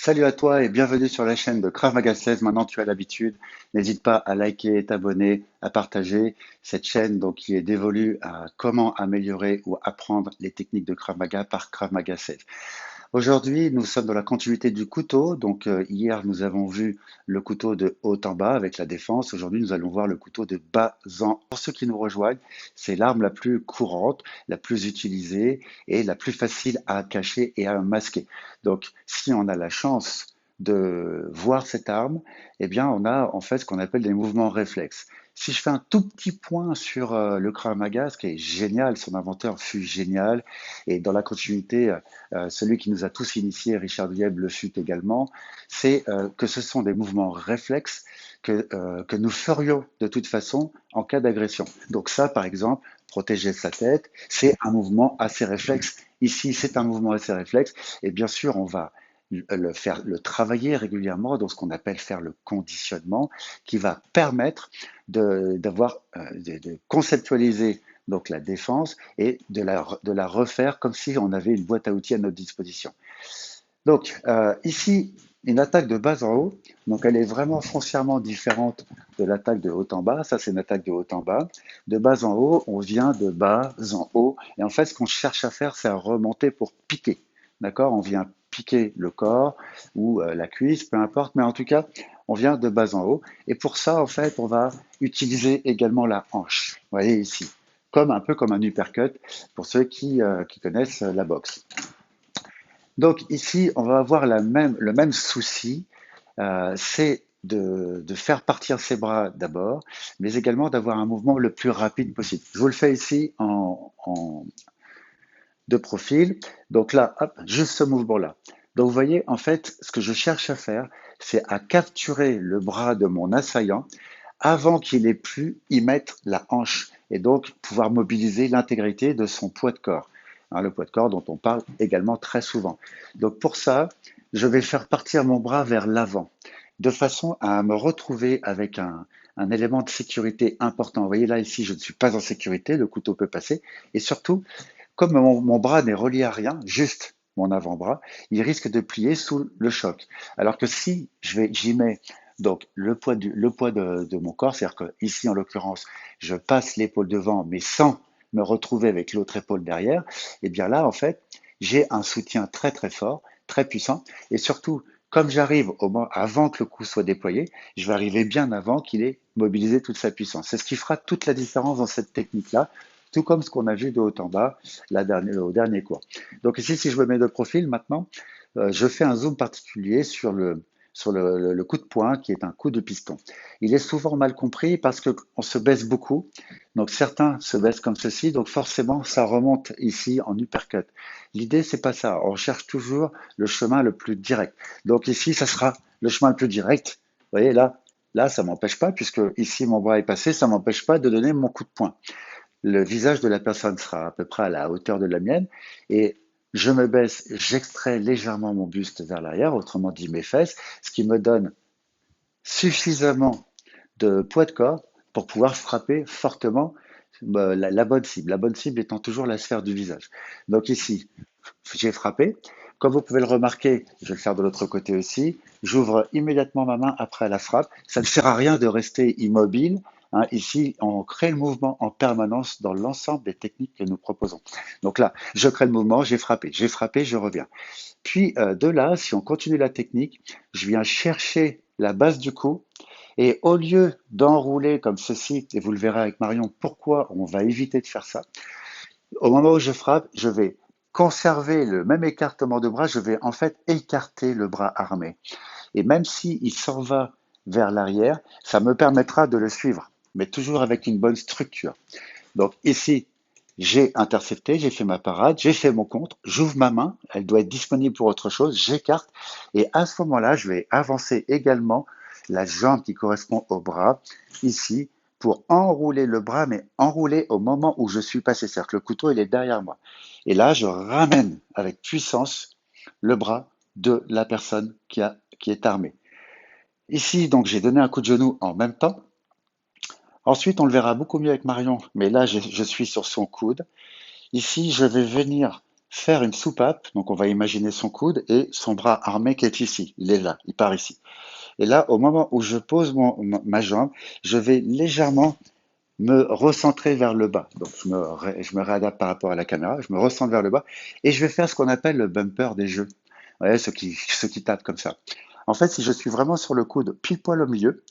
Salut à toi et bienvenue sur la chaîne de Krav Maga 16. Maintenant, tu as l'habitude. N'hésite pas à liker, t'abonner, à partager cette chaîne donc, qui est dévolue à comment améliorer ou apprendre les techniques de Krav Maga par Krav Maga 16. Aujourd'hui, nous sommes dans la continuité du couteau. Donc, hier, nous avons vu le couteau de haut en bas avec la défense. Aujourd'hui, nous allons voir le couteau de bas en haut. Pour ceux qui nous rejoignent, c'est l'arme la plus courante, la plus utilisée et la plus facile à cacher et à masquer. Donc, si on a la chance de voir cette arme, eh bien, on a en fait ce qu'on appelle des mouvements réflexes. Si je fais un tout petit point sur le Krav Maga, ce qui est génial, son inventeur fut génial, et dans la continuité, celui qui nous a tous initiés, Richard Dieb, le fut également, c'est que ce sont des mouvements réflexes que nous ferions de toute façon en cas d'agression. Donc ça, par exemple, protéger sa tête, c'est un mouvement assez réflexe. Ici, c'est un mouvement assez réflexe. Et bien sûr, on va le travailler régulièrement dans ce qu'on appelle faire le conditionnement, qui va permettre de conceptualiser donc la défense et de la refaire comme si on avait une boîte à outils à notre disposition. Donc ici, une attaque de bas en haut, donc elle est vraiment foncièrement différente de l'attaque de haut en bas. Ça, c'est une attaque de haut en bas. De bas en haut, on vient de bas en haut. Et en fait, ce qu'on cherche à faire, c'est à remonter pour piquer. D'accord? On vient piquer le corps ou la cuisse, peu importe, mais en tout cas, on vient de bas en haut. Et pour ça, en fait, on va utiliser également la hanche. Vous voyez ici, comme un peu comme un uppercut pour ceux qui connaissent la boxe. Donc ici, on va avoir le même souci, c'est de faire partir ses bras d'abord, mais également d'avoir un mouvement le plus rapide possible. Je vous le fais ici de profil. Donc là, hop, juste ce mouvement-là. Donc vous voyez, en fait, ce que je cherche à faire, c'est à capturer le bras de mon assaillant avant qu'il ait pu y mettre la hanche et donc pouvoir mobiliser l'intégrité de son poids de corps. Hein, le poids de corps dont on parle également très souvent. Donc pour ça, je vais faire partir mon bras vers l'avant, de façon à me retrouver avec un élément de sécurité important. Vous voyez là, ici, je ne suis pas en sécurité, le couteau peut passer. Et surtout, comme mon bras n'est relié à rien, juste mon avant-bras, il risque de plier sous le choc. Alors que si j'y mets donc le poids de mon corps, c'est-à-dire que ici en l'occurrence, je passe l'épaule devant, mais sans me retrouver avec l'autre épaule derrière, et bien là en fait, j'ai un soutien très très fort, très puissant, et surtout comme j'arrive au moment avant que le coup soit déployé, je vais arriver bien avant qu'il ait mobilisé toute sa puissance. C'est ce qui fera toute la différence dans cette technique-là, tout comme ce qu'on a vu de haut en bas au dernier cours. Donc ici, si je me mets de profil maintenant, je fais un zoom particulier sur le coup de poing qui est un coup de piston. Il est souvent mal compris parce qu'on se baisse beaucoup. Donc certains se baissent comme ceci, donc forcément ça remonte ici en uppercut. L'idée c'est pas ça, on cherche toujours le chemin le plus direct. Donc ici ça sera le chemin le plus direct. Vous voyez là ça m'empêche pas puisque ici mon bras est passé, ça m'empêche pas de donner mon coup de poing. Le visage de la personne sera à peu près à la hauteur de la mienne et je me baisse, j'extrais légèrement mon buste vers l'arrière, autrement dit mes fesses, ce qui me donne suffisamment de poids de corps pour pouvoir frapper fortement la bonne cible. La bonne cible étant toujours la sphère du visage. Donc ici, j'ai frappé. Comme vous pouvez le remarquer, je vais le faire de l'autre côté aussi. J'ouvre immédiatement ma main après la frappe. Ça ne sert à rien de rester immobile. Hein. Ici, on crée le mouvement en permanence dans l'ensemble des techniques que nous proposons. Donc là, je crée le mouvement, j'ai frappé, je reviens. Puis de là, si on continue la technique, je viens chercher la base du cou et au lieu d'enrouler comme ceci, et vous le verrez avec Marion, pourquoi on va éviter de faire ça, au moment où je frappe, je vais conserver le même écartement de bras, je vais en fait écarter le bras armé. Et même s'il s'en va vers l'arrière, ça me permettra de le suivre, mais toujours avec une bonne structure. Donc ici, j'ai intercepté, j'ai fait ma parade, j'ai fait mon contre, j'ouvre ma main, elle doit être disponible pour autre chose, j'écarte, et à ce moment-là, je vais avancer également la jambe qui correspond au bras, ici, pour enrouler le bras, mais enrouler au moment où je suis passé, c'est-à-dire que le couteau, il est derrière moi. Et là, je ramène avec puissance le bras de la personne qui est armée. Ici, donc, j'ai donné un coup de genou en même temps. Ensuite, on le verra beaucoup mieux avec Marion, mais là, je suis sur son coude. Ici, je vais venir faire une soupape. Donc on va imaginer son coude et son bras armé qui est ici. Il est là, il part ici. Et là, au moment où je pose ma jambe, je vais légèrement me recentrer vers le bas. Donc je me réadapte par rapport à la caméra, je me recentre vers le bas et je vais faire ce qu'on appelle le bumper des jeux. Ouais, ceux qui tapent comme ça. En fait, si je suis vraiment sur le coude pile poil au milieu,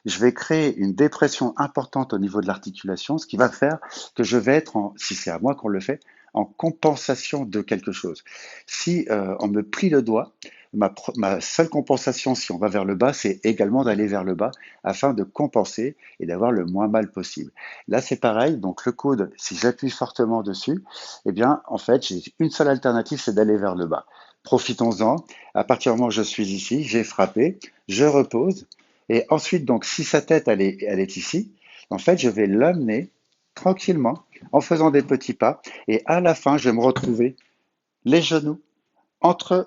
je vais créer une dépression importante au niveau de l'articulation, ce qui va faire que je vais être, si c'est à moi qu'on le fait, en compensation de quelque chose. Si on me plie le doigt, ma seule compensation, si on va vers le bas, c'est également d'aller vers le bas afin de compenser et d'avoir le moins mal possible. Là, c'est pareil. Donc, le coude, si j'appuie fortement dessus, eh bien, en fait, j'ai une seule alternative, c'est d'aller vers le bas. Profitons-en. À partir du moment où je suis ici, j'ai frappé, je repose. Et ensuite, donc, si sa tête, elle est ici, en fait, je vais l'amener tranquillement en faisant des petits pas. Et à la fin, je vais me retrouver les genoux enfin,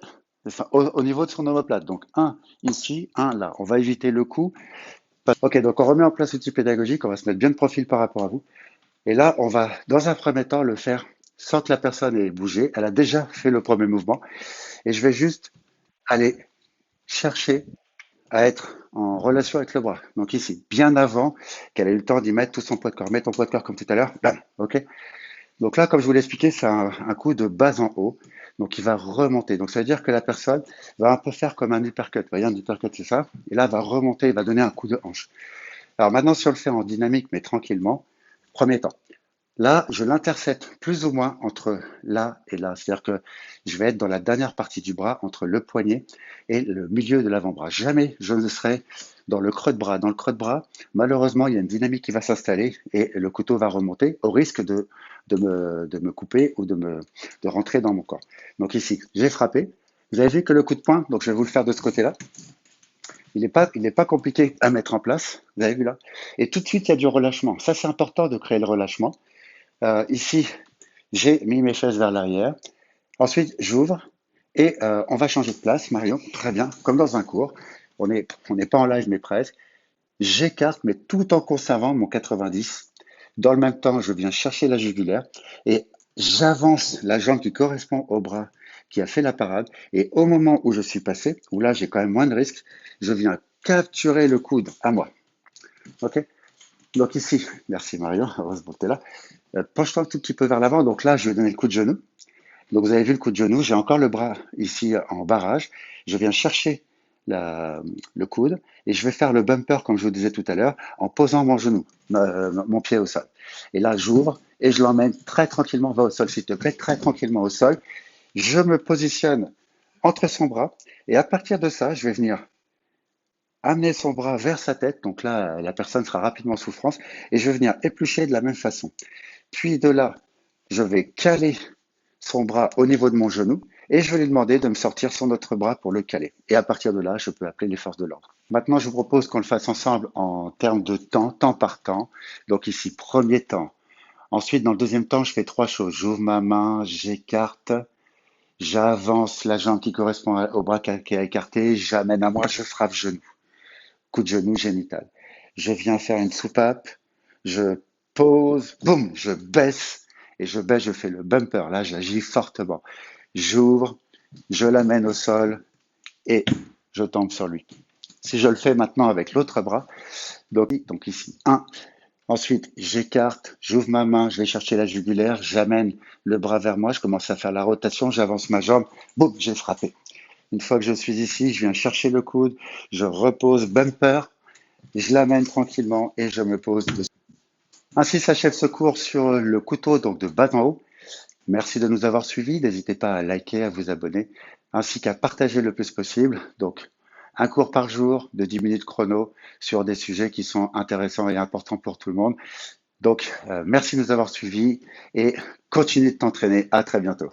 au niveau de son omoplate. Donc, un ici, un là. On va éviter le coup. Ok, donc on remet en place l'outil pédagogique. On va se mettre bien de profil par rapport à vous. Et là, on va, dans un premier temps, le faire sans que la personne ait bougé. Elle a déjà fait le premier mouvement. Et je vais juste aller chercher à être en relation avec le bras. Donc ici, bien avant qu'elle ait eu le temps d'y mettre tout son poids de corps. Mets ton poids de corps comme tout à l'heure. Bam, ok. Donc là, comme je vous l'ai expliqué, c'est un coup de bas en haut. Donc il va remonter. Donc ça veut dire que la personne va un peu faire comme un uppercut. Vous voyez, un uppercut, c'est ça. Et là, va remonter, il va donner un coup de hanche. Alors maintenant, si on le fait en dynamique, mais tranquillement, premier temps. Là, je l'intercepte plus ou moins entre là et là. C'est-à-dire que je vais être dans la dernière partie du bras, entre le poignet et le milieu de l'avant-bras. Jamais je ne serai dans le creux de bras. Dans le creux de bras, malheureusement, il y a une dynamique qui va s'installer et le couteau va remonter au risque de me couper ou de rentrer dans mon corps. Donc ici, j'ai frappé. Vous avez vu que le coup de poing, donc je vais vous le faire de ce côté-là, il n'est pas compliqué à mettre en place. Vous avez vu là? Et tout de suite, il y a du relâchement. Ça, c'est important de créer le relâchement. Ici, j'ai mis mes fesses vers l'arrière. Ensuite, j'ouvre et on va changer de place, Marion. Très bien, comme dans un cours. On n'est pas en live, mais presque. J'écarte, mais tout en conservant mon 90. Dans le même temps, je viens chercher la jugulaire et j'avance la jambe qui correspond au bras qui a fait la parade. Et au moment où je suis passé, où là j'ai quand même moins de risques, je viens capturer le coude à moi. Ok. Donc ici, merci Marion, heureusement que tu es là. Penche-toi un tout petit peu vers l'avant. Donc là, je vais donner le coup de genou. Donc vous avez vu le coup de genou. J'ai encore le bras ici en barrage. Je viens chercher le coude et je vais faire le bumper, comme je vous disais tout à l'heure, en posant mon genou, mon pied au sol. Et là, j'ouvre et je l'emmène très tranquillement, va au sol s'il te plaît, très tranquillement au sol. Je me positionne entre son bras et à partir de ça, je vais venir amener son bras vers sa tête. Donc là, la personne sera rapidement en souffrance et je vais venir éplucher de la même façon. Puis de là, je vais caler son bras au niveau de mon genou et je vais lui demander de me sortir son autre bras pour le caler. Et à partir de là, je peux appeler les forces de l'ordre. Maintenant, je vous propose qu'on le fasse ensemble en termes de temps, temps par temps. Donc ici, premier temps. Ensuite, dans le deuxième temps, je fais trois choses. J'ouvre ma main, j'écarte, j'avance la jambe qui correspond au bras qui est écarté, j'amène à moi, je frappe genou. Coup de genou génital. Je viens faire une soupape, je pose, boum, je baisse, je fais le bumper. Là, j'agis fortement. J'ouvre, je l'amène au sol et je tombe sur lui. Si je le fais maintenant avec l'autre bras, donc ici, un. Ensuite, j'écarte, j'ouvre ma main, je vais chercher la jugulaire, j'amène le bras vers moi, je commence à faire la rotation, j'avance ma jambe, boum, j'ai frappé. Une fois que je suis ici, je viens chercher le coude, je repose bumper, je l'amène tranquillement et je me pose dessus. Ainsi s'achève ce cours sur le couteau, donc de bas en haut. Merci de nous avoir suivis. N'hésitez pas à liker, à vous abonner, ainsi qu'à partager le plus possible. Donc, un cours par jour de 10 minutes chrono sur des sujets qui sont intéressants et importants pour tout le monde. Donc, merci de nous avoir suivis et continue de t'entraîner. À très bientôt.